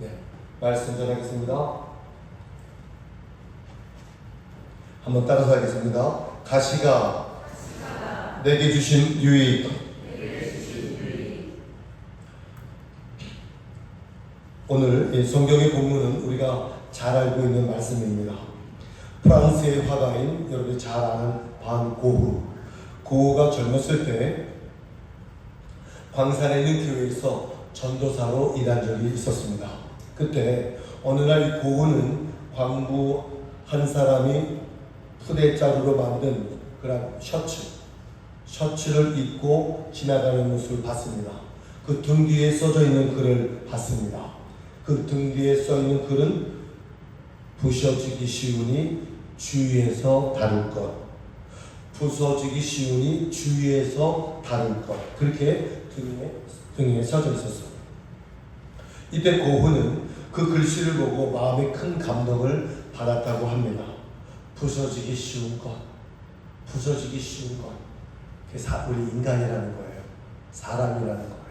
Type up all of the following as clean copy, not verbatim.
네, 말씀 전하겠습니다. 한번 따라서 하겠습니다. 가시가 내게 주신 유익. 오늘 이 성경의 본문은 우리가 잘 알고 있는 말씀입니다. 프랑스의 화가인 여러분이 잘 아는 반 고흐. 고흐가 젊었을 때 광산에 있는 교회에서 전도사로 일한 적이 있었습니다. 그때 어느 날 이 고흐는 광부 한 사람이 푸대자루로 만든 그런 셔츠를 입고 지나가는 모습을 봤습니다. 그 등 뒤에 써져 있는 글을 봤습니다. 그 등 뒤에 써 있는 글은 부서지기 쉬우니 주위에서 다룰 것, 부서지기 쉬우니 주위에서 다룰 것, 그렇게 등에 써져 있었어요. 이때 고흐는 그 글씨를 보고 마음에 큰 감동을 받았다고 합니다. 부서지기 쉬운 것, 부서지기 쉬운 것. 그게 우리 인간이라는 거예요. 사람이라는 거예요.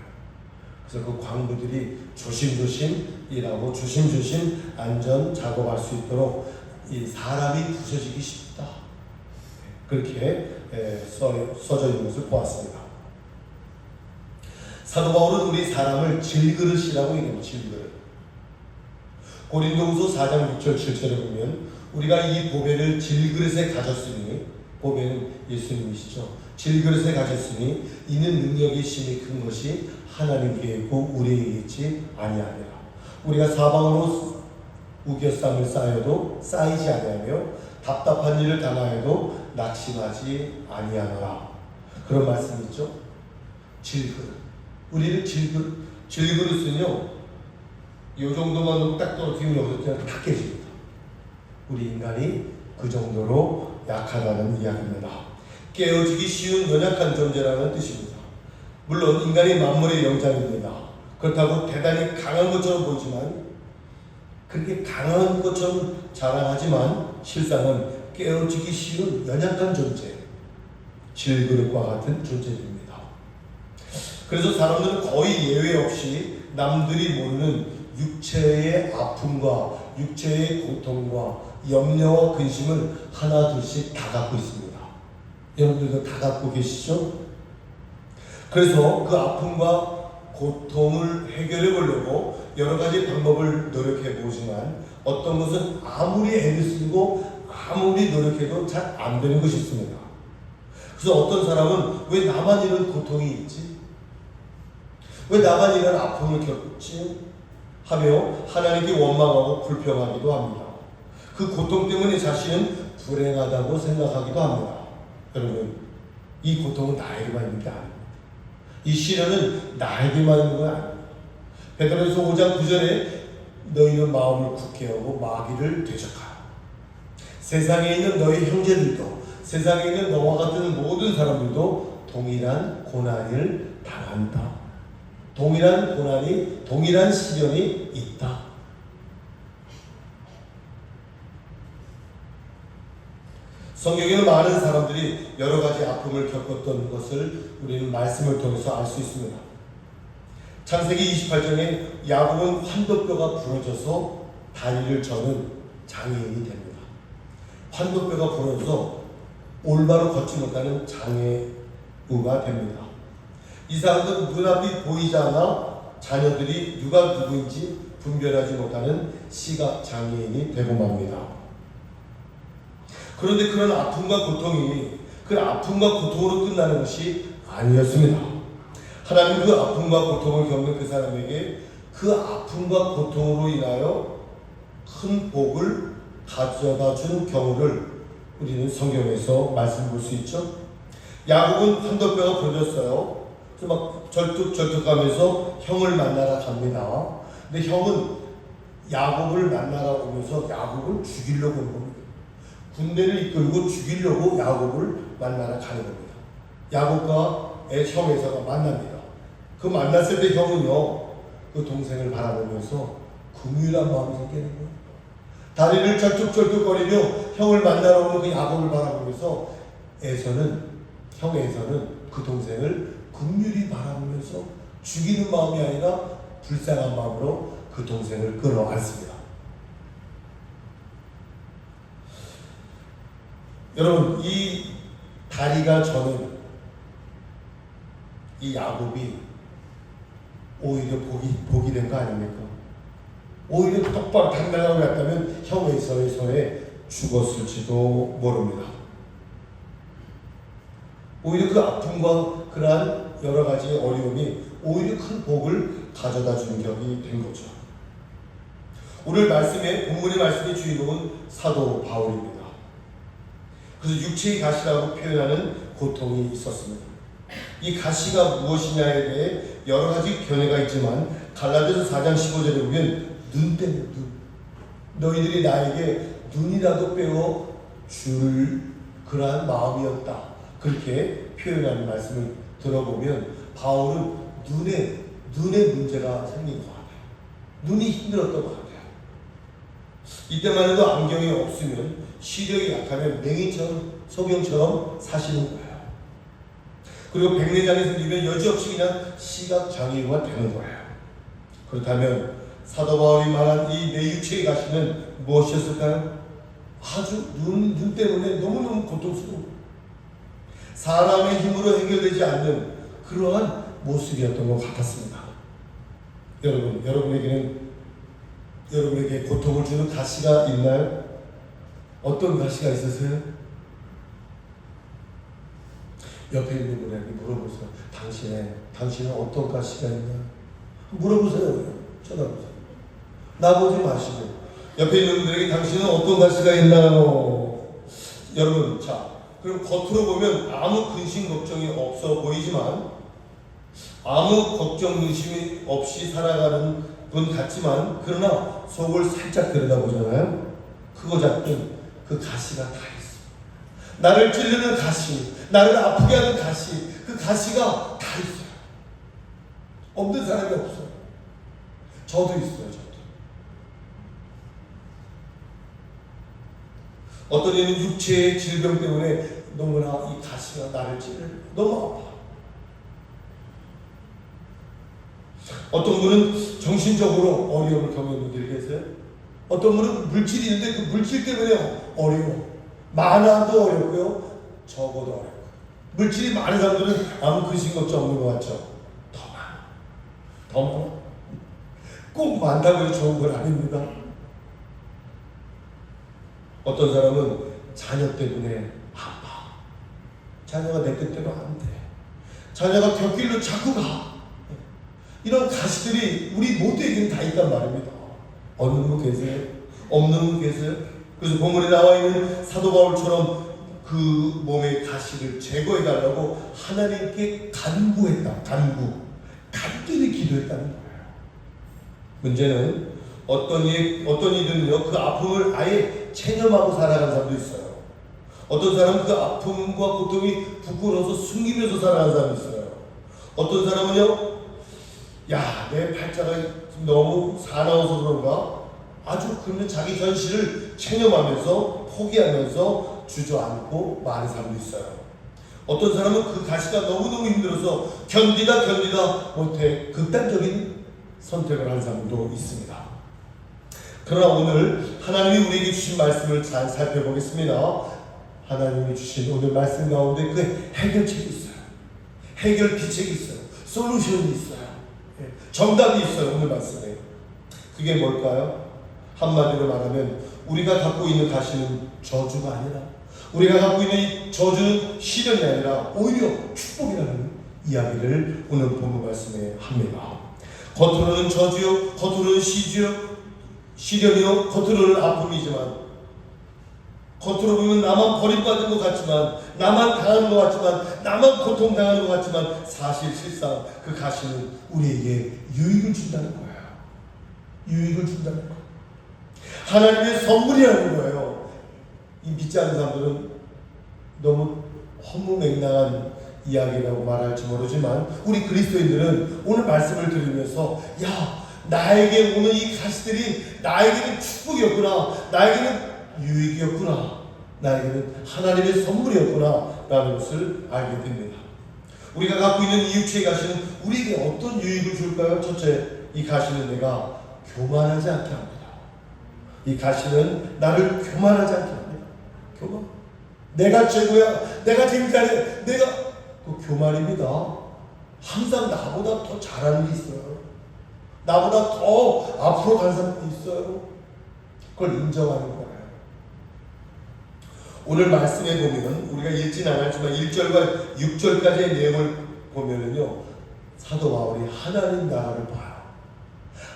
그래서 그 광부들이 조심조심 일하고 조심조심 안전 작업할 수 있도록 이 사람이 부서지기 쉽다. 그렇게 써져 있는 것을 보았습니다. 사도 바울은 우리 사람을 질그릇이라고 얘기합니다. 질그릇. 고린도후서 4장 6절 7절에 보면 우리가 이 보배를 질그릇에 가졌으니, 보배는 예수님이시죠. 질그릇에 가졌으니 이는 능력이 심히 큰 것이 하나님께 있고 우리에게 있지 아니하니라. 우리가 사방으로 우겨쌈을 쌓여도 쌓이지 아니하며 답답한 일을 당하여도 낙심하지 아니하노라. 그런 말씀이 있죠. 질그릇. 우리는 질그릇은요, 이 정도만 딱 떨어뜨리면 여기서 다 깨집니다. 우리 인간이 그 정도로 약하다는 이야기입니다. 깨어지기 쉬운 연약한 존재라는 뜻입니다. 물론 인간이 만물의 영장입니다. 그렇다고 대단히 강한 것처럼 보이지만, 그렇게 강한 것처럼 자랑하지만 실상은 깨어지기 쉬운 연약한 존재, 질그릇과 같은 존재입니다. 그래서 사람들은 거의 예외 없이 남들이 모르는 육체의 아픔과 육체의 고통과 염려와 근심을 하나 둘씩 다 갖고 있습니다. 여러분들도 다 갖고 계시죠? 그래서 그 아픔과 고통을 해결해 보려고 여러 가지 방법을 노력해 보지만 어떤 것은 아무리 애를 쓰고 아무리 노력해도 잘 안 되는 것이 있습니다. 그래서 어떤 사람은 왜 나만 이런 고통이 있지? 왜 나만 이런 아픔을 겪지? 하며 하나님께 원망하고 불평하기도 합니다. 그 고통 때문에 자신은 불행하다고 생각하기도 합니다. 여러분, 이 고통은 나에게만 있는 게 아닙니다. 이 시련은 나에게만 있는 건 아닙니다. 베드로전서 5장 9절에 너희는 마음을 굳게 하고 마귀를 대적하라. 세상에 있는 너희 형제들도, 세상에 있는 너와 같은 모든 사람들도 동일한 고난을 당한다. 동일한 고난이, 동일한 시련이 있다. 성경에는 많은 사람들이 여러 가지 아픔을 겪었던 것을 우리는 말씀을 통해서 알 수 있습니다. 창세기 28장에 야곱은 환도뼈가 부러져서 다리를 저는 장애인이 됩니다. 환도뼈가 부러져서 올바로 걷지 못하는 장애우가 됩니다. 이삭은 눈앞이 보이지 않아 자녀들이 누가 누구인지 분별하지 못하는 시각 장애인이 되고 맙니다. 그런데 그런 아픔과 고통이 그 아픔과 고통으로 끝나는 것이 아니었습니다. 하나님 그 아픔과 고통을 겪는 그 사람에게 그 아픔과 고통으로 인하여 큰 복을 가져다 준 경우를 우리는 성경에서 말씀 볼 수 있죠. 야곱은 환도뼈가 부러졌어요. 그래서 막 절뚝절뚝하면서 형을 만나러 갑니다. 근데 형은 야곱을 만나러 오면서 야곱을 죽이려고 오는 겁니다. 군대를 이끌고 죽이려고 야곱을 만나러 가는 겁니다. 야곱과 형 에서가 만납니다. 그 만났을 때 형은요, 그 동생을 바라보면서 긍휼한 마음이 생기는 거예요. 다리를 절뚝절뚝거리며 형을 만나러 오는 그 야곱을 바라보면서 형 에서는 그 동생을 긍휼히 바라보면서 죽이는 마음이 아니라 불쌍한 마음으로 그 동생을 끌어안습니다. 여러분, 이 다리가 저는 이 야곱이 오히려 복이 된 거 아닙니까? 오히려 똑바로 당당하게 갔다면 형 에서의 손에 죽었을지도 모릅니다. 오히려 그 아픔과 그러한 여러 가지 어려움이 오히려 큰 복을 가져다 주는 격이 된 거죠. 오늘 본문의 말씀의 주인공은 사도 바울입니다. 그래서 육체의 가시라고 표현하는 고통이 있었습니다. 이 가시가 무엇이냐에 대해 여러 가지 견해가 있지만 갈라디아서 4장 15절에 보면 눈 때문에 너희들이 나에게 눈이라도 빼어 줄 그러한 마음이었다. 그렇게 표현하는 말씀을 들어보면 바울은 눈에 문제가 생긴 것 같아요. 눈이 힘들었던 것 같아요. 이때만 해도 안경이 없으면 시력이 약하면 맹이처럼 소경처럼 사시는 거예요. 그리고 백내장이 생기면 여지없이 그냥 시각장애우가 되는 거예요. 그렇다면 사도 바울이 말한 이 내 육체의 가시는 무엇이었을까요? 아주 눈 때문에 너무너무 고통스러운 사람의 힘으로 해결되지 않는 그러한 모습이었던 것 같았습니다. 여러분에게 고통을 주는 가시가 있나요? 어떤 가시가 있으세요? 옆에 있는 분에게 물어보세요. 당신은 어떤 가시가 있나? 물어보세요. 쳐다보세요. 나보지 마시고 옆에 있는 분들에게 당신은 어떤 가시가 있나요? 여러분, 그럼 겉으로 보면 아무 근심 걱정이 없어 보이지만 아무 걱정 의심이 없이 살아가는 분 같지만 그러나 속을 살짝 들여다보잖아요. 그거 잡든 그 가시가 다 있어. 나를 찌르는 가시, 나를 아프게 하는 가시, 그 가시가 다 있어요. 없는 사람이 없어요. 저도 있어요. 어떤 이는 육체의 질병 때문에 너무나 이 가시가 나를 찌르는 너무 아파. 어떤 분은 정신적으로 어려움을 겪는 분들이 계세요. 어떤 분은 물질이 있는데 그 물질 때문에 어려워. 많아도 어렵고요, 적어도 어렵고요. 물질이 많은 사람들은 아무 근심 걱정 없는 것 같죠? 더 많아. 꼭 많다고 해서 좋은 건 아닙니다. 어떤 사람은 자녀 때문에 아파. 자녀가 내 뜻대로 안 돼. 자녀가 곁길로 자꾸 가. 이런 가시들이 우리 모두에게는 다 있단 말입니다. 어느 분 계세요? 없는 분 계세요? 그래서 본문에 나와 있는 사도 바울처럼 그 몸의 가시를 제거해달라고 하나님께 간구했다. 간절히 기도했다는 거예요. 문제는 어떤 이들은요, 그 아픔을 아예 체념하고 살아가는 사람도 있어요. 어떤 사람은 그 아픔과 고통이 부끄러워서 숨기면서 살아가는 사람도 있어요. 어떤 사람은요, 내 팔자가 너무 사나워서 그런가? 아주 그러면 자기 현실을 체념하면서 포기하면서 주저앉고 마는 사람도 있어요. 어떤 사람은 그 가시가 너무너무 힘들어서 견디다 못해 극단적인 선택을 한 사람도 있습니다. 그러나 오늘 하나님이 우리에게 주신 말씀을 잘 살펴보겠습니다. 하나님이 주신 오늘 말씀 가운데 그 해결책이 있어요. 해결 비책이 있어요. 솔루션이 있어요. 정답이 있어요. 오늘 말씀에. 그게 뭘까요? 한마디로 말하면 우리가 갖고 있는 가시는 저주가 아니라, 우리가 갖고 있는 이 저주는 시련이 아니라 오히려 축복이라는 이야기를 오늘 본문 말씀에 합니다. 겉으로는 저주요, 겉으로는 시련이요, 겉으로는 아픔이지만, 겉으로 보면 나만 버림받은 것 같지만, 나만 당하는 것 같지만, 나만 고통당하는 것 같지만, 실상 그 가시는 우리에게 유익을 준다는 거예요. 유익을 준다는 거예요. 하나님의 선물이라는 거예요. 이 믿지 않는 사람들은 너무 허무맹랑한 이야기라고 말할지 모르지만, 우리 그리스도인들은 오늘 말씀을 들으면서 나에게 오는 이 가시들이 나에게는 축복이었구나, 나에게는 유익이었구나, 나에게는 하나님의 선물이었구나 라는 것을 알게 됩니다. 우리가 갖고 있는 이 육체의 가시는 우리에게 어떤 유익을 줄까요? 첫째, 이 가시는 내가 교만하지 않게 합니다. 이 가시는 나를 교만하지 않게 합니다. 교만. 내가 최고야. 내가 제일 잘해. 내가 그 교만입니다. 항상 나보다 더 잘하는 게 있어요. 나보다 더 앞으로 간 사람이 있어요. 그걸 인정하는 거예요. 오늘 말씀에 보면 우리가 읽진 않았지만 1절과 6절까지의 내용을 보면은요, 사도 바울이 하나님 나라를 봐요.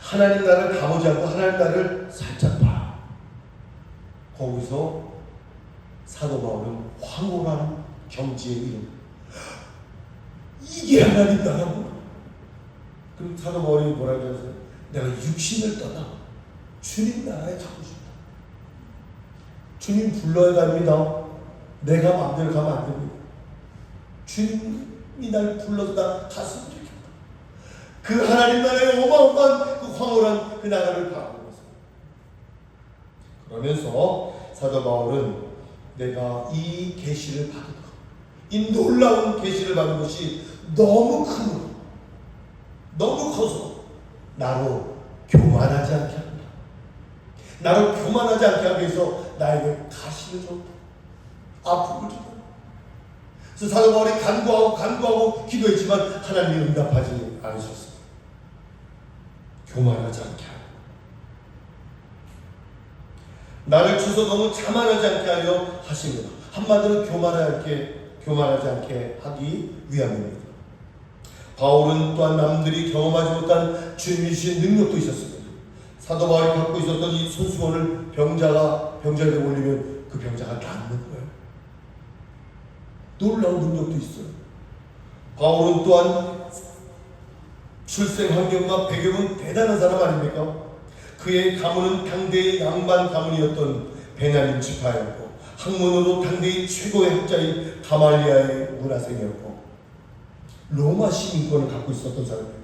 하나님 나라를 가보지 않고 하나님 나라를 살짝 봐요. 거기서 사도 바울은 황홀한 경지에 이름. 이게 하나님 나라구나. 그럼 사도 바울이 뭐라고 하세요? 내가 육신을 떠나 주님 나라에 가고 싶다. 주님 불러야 갑니다. 내가 마음대로 가면 안 됩니다. 주님이 날 불러서 나 갔으면 좋겠다. 그 하나님 나라의 어마어마한 그 황홀한 그 나라를 바라보면서, 그러면서 사도 바울은 내가 이 계시를 받은 것, 이 놀라운 계시를 받은 것이 너무 크고 너무 커서 나로 교만하지 않게 합니다. 나로 교만하지 않게 하기 위해서 나에게 가시를 줬다. 아픔을 줬다. 그래서 사도 바울이 간구하고 기도했지만 하나님이 응답하지 않으셨습니다. 교만하지 않게 하고 나를 주서 너무 자만하지 않게 하려 하십니다. 한마디로 교만하지 않게 하기 위함입니다. 바울은 또한 남들이 경험하지 못한 주님이 주신 능력도 있었습니다. 사도 바울이 갖고 있었던 이 손수건을 병자에게 올리면 그 병자가 낫는 거예요. 놀라운 능력도 있어요. 바울은 또한 출생 환경과 배경은 대단한 사람 아닙니까? 그의 가문은 당대의 양반 가문이었던 베냐민 지파였고, 학문으로 당대의 최고의 학자인 가말리아의 문화생이었고, 로마 시민권을 갖고 있었던 사람이에요.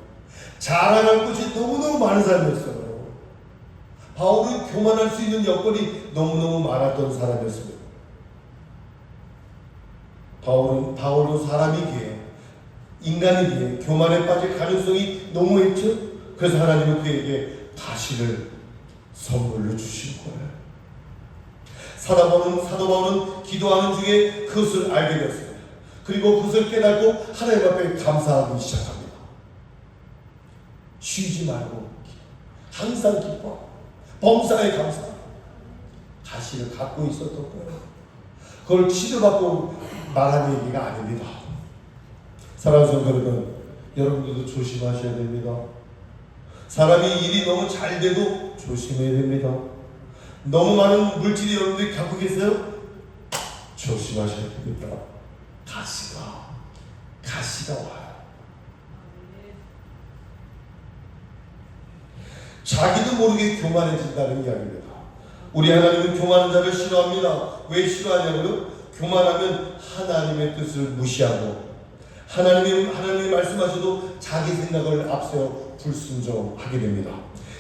자랑할 것이 너무너무 많은 사람이었어요. 바울은 교만할 수 있는 여건이 너무너무 많았던 사람이었습니다. 바울도 사람이기에, 인간이기에 교만에 빠질 가능성이 너무했죠. 그래서 하나님은 그에게 가시를 선물로 주신 거예요. 사도 바울은 기도하는 중에 그것을 알게 되었습니다. 그리고 그것을 깨닫고 하나님 앞에 감사하기 시작합니다. 쉬지 말고 항상 기뻐, 범사에 감사하고 가시를 갖고 있었던 거예요. 그걸 치료받고 말하는 얘기가 아닙니다. 사랑하는 성도 여러분, 여러분들도 조심하셔야 됩니다. 사람이 일이 너무 잘 돼도 조심해야 됩니다. 너무 많은 물질이 여러분들이 갖고 계세요? 조심하셔야 됩니다. 가시가 와요. 자기도 모르게 교만해진다는 이야기입니다. 우리 하나님은 교만한 자를 싫어합니다. 왜 싫어하냐고요? 교만하면 하나님의 뜻을 무시하고 하나님이 말씀하셔도 자기 생각을 앞세워 불순종하게 됩니다.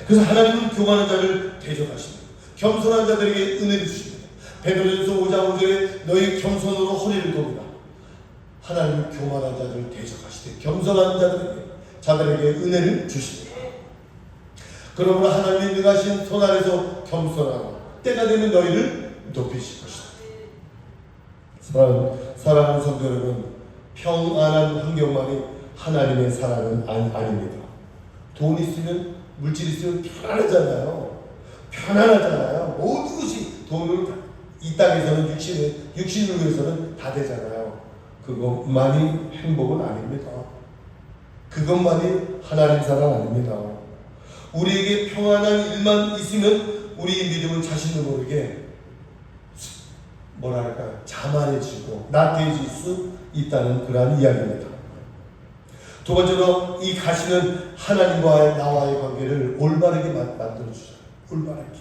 그래서 하나님은 교만한 자를 대적하십니다. 겸손한 자들에게 은혜를 주십니다. 베드로전서 5장 5절에 너희 겸손으로 허리를 돕니다. 하나님은 교만한 자들을 대적하시되 겸손한 자들에게 은혜를 주십니다. 그러므로 하나님이 능하신 손 아래서 겸손하고 때가 되면 너희를 높이실 것이다. 사랑하는 성도 여러분, 평안한 환경만이 하나님의 사랑은 아닙니다. 돈 있으면, 물질 있으면 편안하잖아요. 모든 것이 돈으로 이 땅에서는 육신을 위해서는 다 되잖아요. 그것만이 행복은 아닙니다. 그것만이 하나님 사랑 아닙니다. 우리에게 평안한 일만 있으면 우리의 믿음은 자신도 모르게 자만해지고 나태해질 수 있다는 그러한 이야기입니다. 두 번째로 이 가시는 하나님과의 나와의 관계를 올바르게 만들어주죠. 올바르게.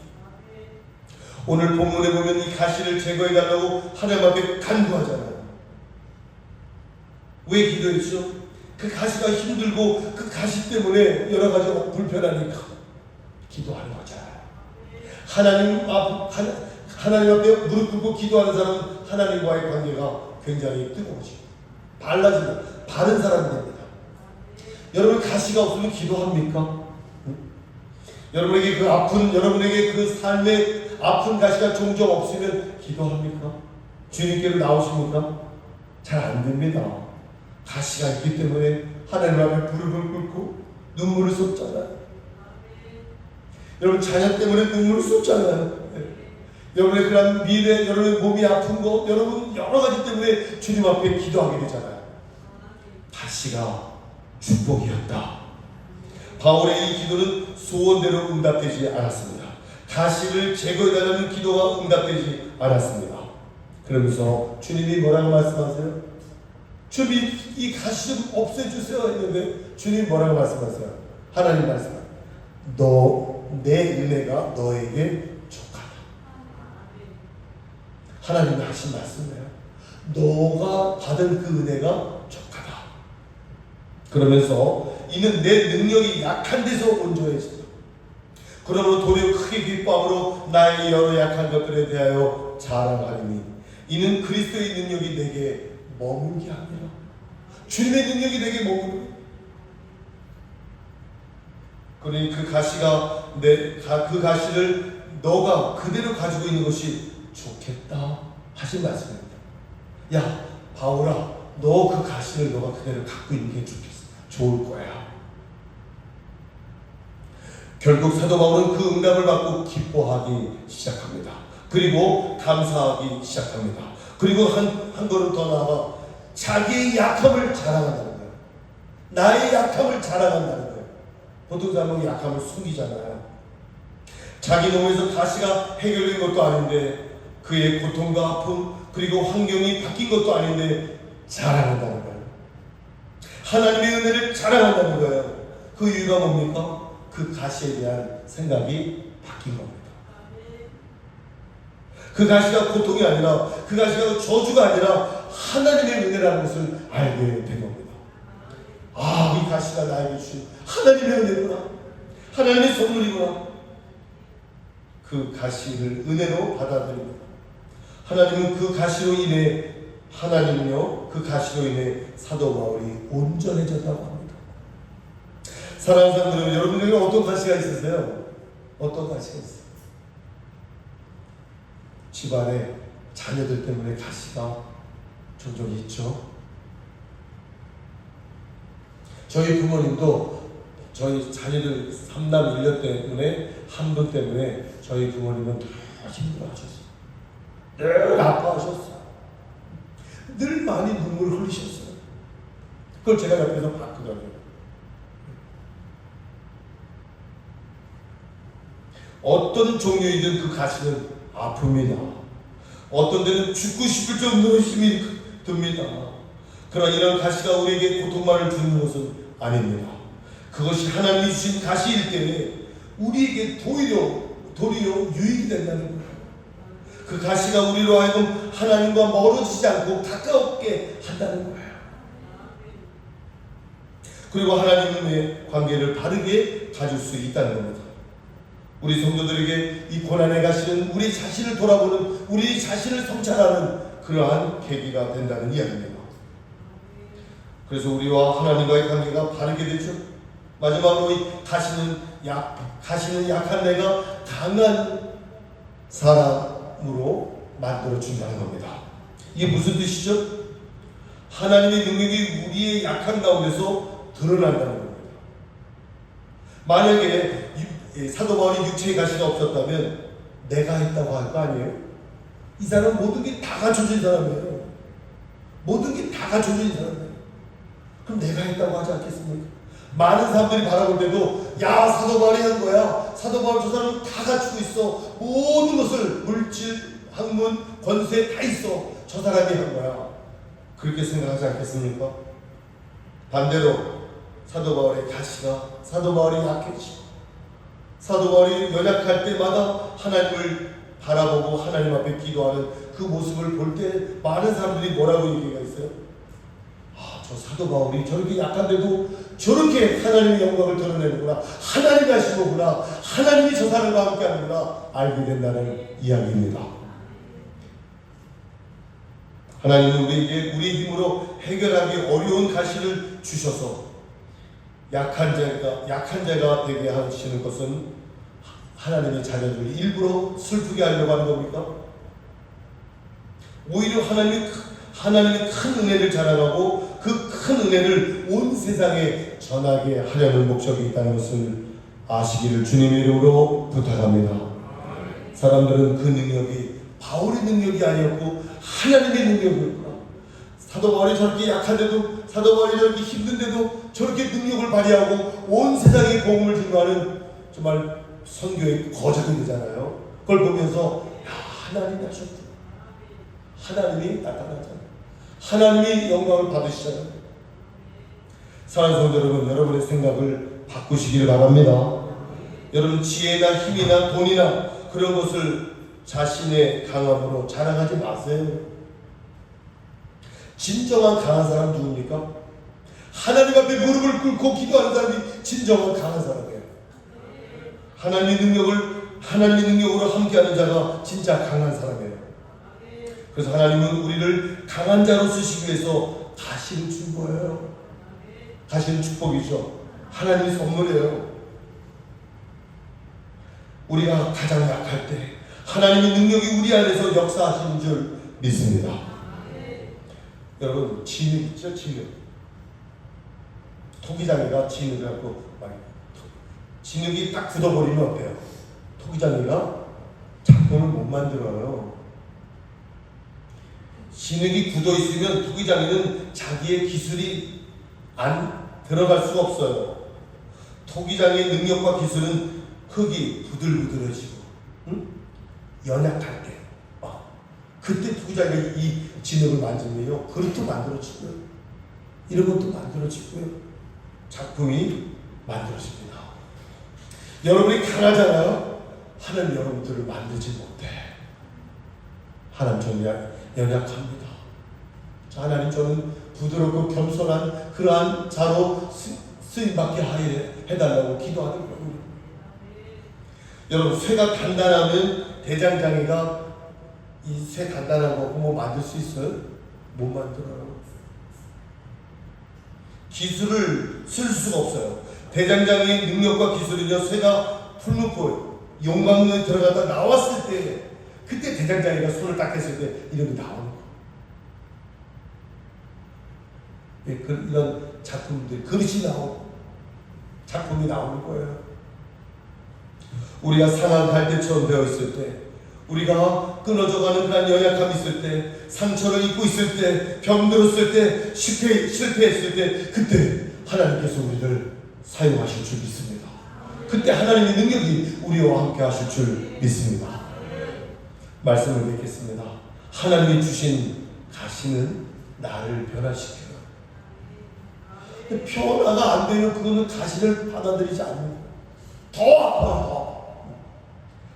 오늘 본문에 보면 이 가시를 제거해달라고 하나님 앞에 간구하잖아요. 왜 기도했죠? 그 가시가 힘들고 그 가시 때문에 여러 가지 불편하니까 기도하는 거잖아요. 하나님 앞에 무릎 꿇고 기도하는 사람은 하나님과의 관계가 굉장히 뜨거워지고 달라지고 바른 사람이 됩니다. 여러분, 가시가 없으면 기도합니까? 여러분에게 그 아픈, 여러분에게 그 삶의 아픈 가시가 종종 없으면 기도합니까? 주님께로 나오십니까? 잘 안 됩니다. 가시가 있기 때문에 하나님 앞에 무릎을 꿇고 눈물을 쏟잖아요. 여러분 자녀 때문에 눈물을 쏟잖아요. 여러분의 그런 미래, 여러분의 몸이 아픈 거, 여러분 여러 가지 때문에 주님 앞에 기도하게 되잖아요. 가시가 축복이었다. 바울의 이 기도는 소원대로 응답되지 않았습니다. 가시를 제거해달라는 기도가 응답되지 않았습니다. 그러면서 주님이 뭐라고 말씀하세요? 주님이 이 가시 좀 없애주세요 했는데 주님이 뭐라고 말씀하세요? 하나님 말씀하세요. 내 은혜가 너에게 족하다. 하나님이 하신 말씀이에요. 너가 받은 그 은혜가 족하다. 그러면서 이는 내 능력이 약한 데서 온전해진다. 그러므로 도리어 크게 기뻐함으로 나의 여러 약한 것들에 대하여 자랑하리니 이는 그리스도의 능력이 내게 머물게 하니라. 주님의 능력이 내게 머무르게. 그러니 그 가시가 그 가시를 너가 그대로 가지고 있는 것이 좋겠다 하신 말씀입니다. 야 바울아, 너 그 가시를 너가 그대로 갖고 있는 게 좋을 거야. 결국 사도 바울은 그 응답을 받고 기뻐하기 시작합니다. 그리고 감사하기 시작합니다. 그리고 한 걸음 더 나아가 자기의 약함을 자랑한다는 거예요. 나의 약함을 자랑한다는 거예요. 보통 사람은 약함을 숨기잖아요. 자기 몸에서 가시가 해결된 것도 아닌데, 그의 고통과 아픔 그리고 환경이 바뀐 것도 아닌데 자랑한다는 거예요. 하나님의 은혜를 자랑한다는 거예요. 그 이유가 뭡니까? 그 가시에 대한 생각이 바뀐 겁니다. 그 가시가 고통이 아니라, 그 가시가 저주가 아니라 하나님의 은혜라는 것을 알게 된 겁니다. 아, 이 가시가 나에게 주신 하나님의 은혜구나, 하나님의 선물이구나. 그 가시를 은혜로 받아들입니다. 하나님은 그 가시로 인해, 하나님은요 그 가시로 인해 사도 바울이 온전해졌다고 합니다. 사랑하는 사람들, 여러분에게 어떤 가시가 있으세요? 어떤 가시가 있어요? 집안에 자녀들 때문에 가시가 종종 있죠. 저희 부모님도 저희 자녀들 3남 1녀 때문에, 한 분 때문에 저희 부모님은 늘 힘들어하셨어요. 늘 아파하셨어요. 늘 많이 눈물을 흘리셨어요. 그걸 제가 옆에서 봤거든요. 어떤 종류이든 그 가시는 아픕니다. 어떤 데는 죽고 싶을 정도로 힘이 듭니다. 그러나 이런 가시가 우리에게 고통만을 주는 것은 아닙니다. 그것이 하나님이 주신 가시일 때에 우리에게 도리어 유익이 된다는 거예요. 그 가시가 우리로 하여금 하나님과 멀어지지 않고 가깝게 한다는 거예요. 그리고 하나님의 관계를 바르게 가질 수 있다는 겁니다. 우리 성도들에게 이 고난의 가시는 우리 자신을 돌아보는, 우리 자신을 성찰하는 그러한 계기가 된다는 이야기입니다. 그래서 우리와 하나님과의 관계가 바르게 되죠. 마지막으로 이 가시는 약한 내가 강한 사람으로 만들어준다는 겁니다. 이게 무슨 뜻이죠? 하나님의 능력이 우리의 약한 가운데서 드러난다는 겁니다. 만약에 사도 바울이 육체의 가시가 없었다면 내가 했다고 할 거 아니에요? 이 사람은 모든 게 다 갖춰진 사람이에요. 모든 게 다 갖춰진 사람이에요. 그럼 내가 했다고 하지 않겠습니까? 많은 사람들이 바라볼 때도 야, 사도 바울이 한 거야. 사도 바울 저 사람은 다 갖추고 있어. 모든 것을, 물질, 학문, 권세 다 있어. 저 사람이 한 거야. 그렇게 생각하지 않겠습니까? 반대로 사도 바울의 가시가, 사도 바울이 약해지고 사도 바울이 연약할 때마다 하나님을 바라보고 하나님 앞에 기도하는 그 모습을 볼 때 많은 사람들이 뭐라고 얘기가 있어요? 아, 저 사도 바울이 저렇게 약한데도 저렇게 하나님의 영광을 드러내는구나, 하나님이 하신 거구나, 하나님이 저 사람과 함께 하는구나 알게 된다는 이야기입니다. 하나님은 우리에게 우리 힘으로 해결하기 어려운 가시를 주셔서 약한 자가 되게 하시는 것은 하나님의 자녀들을 일부러 슬프게 하려고 하는 겁니까? 오히려 하나님의 큰 은혜를 자랑하고 그 큰 은혜를 온 세상에 전하게 하려는 목적이 있다는 것을 아시기를 주님의 이름으로 부탁합니다. 사람들은 그 능력이 바울의 능력이 아니었고 하나님의 능력이었구나. 사도 바울이 저렇게 약한데도, 사도 바울이 저렇게 힘든데도 저렇게 능력을 발휘하고 온 세상에 복음을 증거하는 정말 선교의 거적이 되잖아요. 그걸 보면서 하나님이 하셨구나. 하나님이 나타나잖아요. 하나님이 영광을 받으시잖아요. 사랑하는 성도 여러분, 여러분의 생각을 바꾸시기를 바랍니다. 여러분 지혜나 힘이나 돈이나 그런 것을 자신의 강함으로 자랑하지 마세요. 진정한 강한 사람 누굽니까? 하나님 앞에 무릎을 꿇고 기도하는 사람이 진정한 강한 사람이에요. 하나님의 능력으로 함께하는 자가 진짜 강한 사람이에요. 그래서 하나님은 우리를 강한 자로 쓰시기 위해서 가시를 준 거예요. 가시는 축복이죠. 하나님의 선물이에요. 우리가 가장 약할 때 하나님의 능력이 우리 안에서 역사하시는 줄 믿습니다. 여러분 진흙 있죠? 진흙. 토기장이가 진흙을 갖고 진흙이 딱 굳어버리면 어때요? 토기장이가 작품을 못 만들어요. 진흙이 굳어 있으면 토기장이는 자기의 기술이 안 들어갈 수가 없어요. 토기장의 능력과 기술은 흙이 부들부들해지고 연약할 때 그때 토기장이 이 진흙을 만지면요 그릇도 만들어지고요, 이런 것도 만들어지고요, 작품이 만들어집니다. 여러분이 강하잖아요. 하나님 여러분들을 만들지 못해. 하나님 저는 연약합니다. 하나님 저는 부드럽고 겸손한 그러한 자로 쓰임받게 해달라고 기도하는 거예요. 여러분 쇠가 단단하면 대장장이가 이 쇠 단단한 거 뭐 만들 수 있어요? 못 만들어요. 기술을 쓸 수가 없어요. 대장장이의 능력과 기술은요 쇠가 풀놓고 용광로에 들어갔다 나왔을 때 그때 대장장이가 손을 딱 했을 때 이런 게 나오는 거예요. 이런 작품들, 그릇이 나오고 작품이 나오는 거예요. 우리가 상한 갈대처럼 되어 있을 때, 우리가 끊어져가는 그런 연약함이 있을 때, 상처를 입고 있을 때, 병들었을 때, 실패했을 때, 그때 하나님께서 우리를 사용하실 줄 믿습니다. 그때 하나님의 능력이 우리와 함께 하실 줄 믿습니다. 말씀을 맺겠습니다. 하나님이 주신 가시는 나를 변화시켜요. 변화가 안 되면 그거는 가시를 받아들이지 않는 거예요. 더 아파요.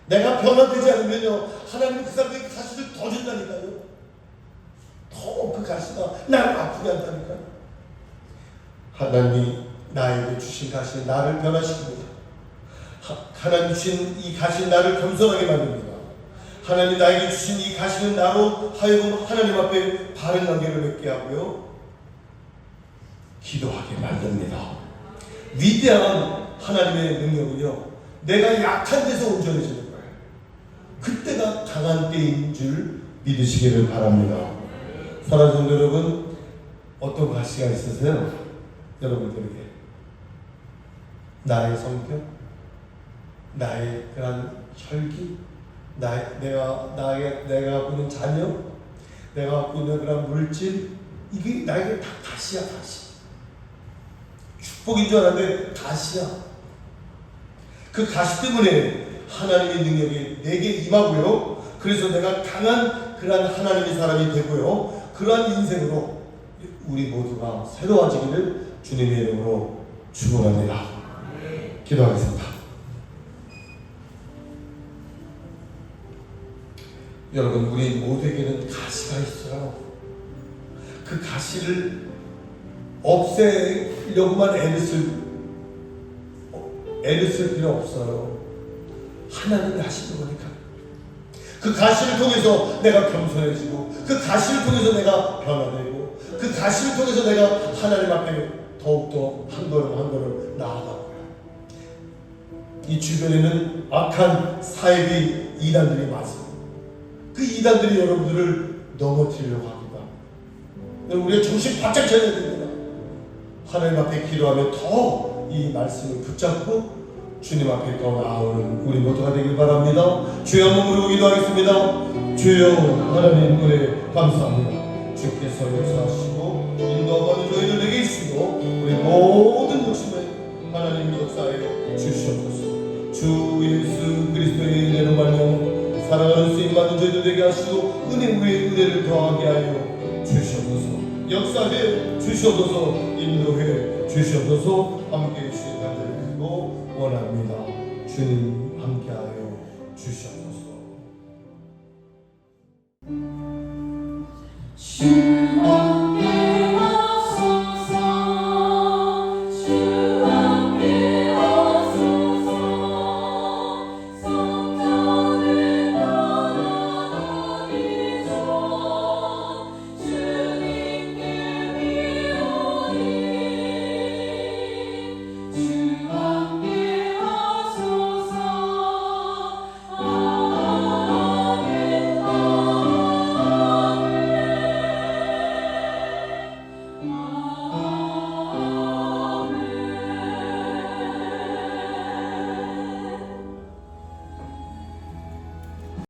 내가 변화되지 않으면요 하나님은 그 사람에게 가시를 더 준다니까요. 더 그 가시가 나를 아프게 한다니까요. 하나님이 나에게 주신 가시는 나를 변화시킵니다. 하나님 주신 이 가시는 나를 겸손하게 만듭니다. 하나님 나에게 주신 이 가시는 나로 하여금 하나님 앞에 바른 관계를 맺게 하고요 기도하게 만듭니다. 위대한 하나님의 능력은요 내가 약한 데서 온전해지는 거예요. 그때가 강한 때인 줄 믿으시기를 바랍니다. 사랑하는 성도 여러분, 어떤 가시가 있으세요? 여러분들에게 나의 성격, 나의 그런 혈기, 내가 갖고 있는 자녀, 내가 갖고 있는 그런 물질, 이게 나에게 다 가시야. 가시. 축복인 줄 알았는데 가시야. 그 가시 때문에 하나님의 능력이 내게 임하고요. 그래서 내가 강한 그러한 하나님의 사람이 되고요. 그러한 인생으로 우리 모두가 새로워지기를 주님의 이름으로 축원합니다. 기도하겠습니다. 여러분 우리 모두에게는 가시가 있어요. 그 가시를 없애려고만 애를 쓸 필요 없어요. 하나님이 하시는 거니까. 그 가시를 통해서 내가 겸손해지고, 그 가시를 통해서 내가 변화되고, 그 가시를 통해서 내가 하나님 앞에 더욱더 한 걸음 한 걸음 나아가고요. 이 주변에는 악한 사이비 이단들이 많습니다. 그 이단들이 여러분들을 넘어뜨리려고 합니다. 우리가 정신 바짝 차려야 됩니다. 하나님 앞에 기도하며 더 이 말씀을 붙잡고 주님 앞에 더 나오는 우리 모두가 되길 바랍니다. 주여 한번 부르고 기도하겠습니다. 주여 하나님 은혜 감사합니다. 주께서 역사하시고 인도하는 저희들에게 있으시고 우리 모든 욕심을 하나님 역사에 주시옵소서. 주 예수 그리스도의 은혜로 말미암아 사랑하는 쓰임 받는 저희들에게 하시고 은혜 위에 은혜를 더하게 하여 주시옵소서. 역사해 주시옵소서. 인도해 주시옵소서. 함께해 주시는 간절히 원합니다. 주님 함께하여 주시옵소서.